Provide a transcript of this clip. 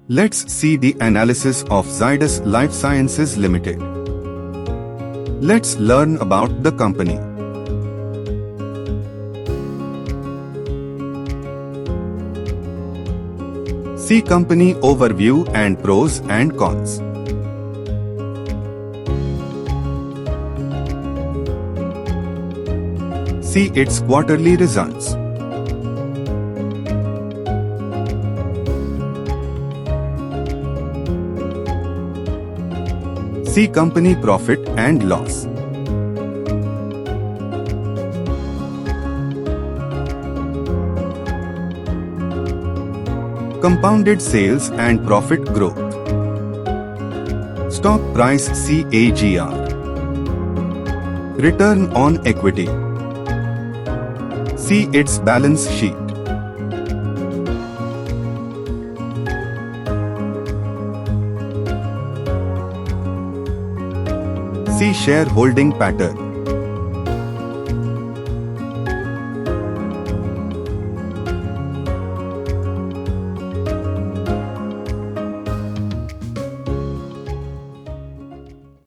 Let's see the analysis of Zydus Lifesciences Ltd. Let's learn about the company. See company overview and pros and cons. See its quarterly results. See company profit and loss. Compounded sales and profit growth. Stock price CAGR. Return on equity. See its balance sheet. See shareholding pattern.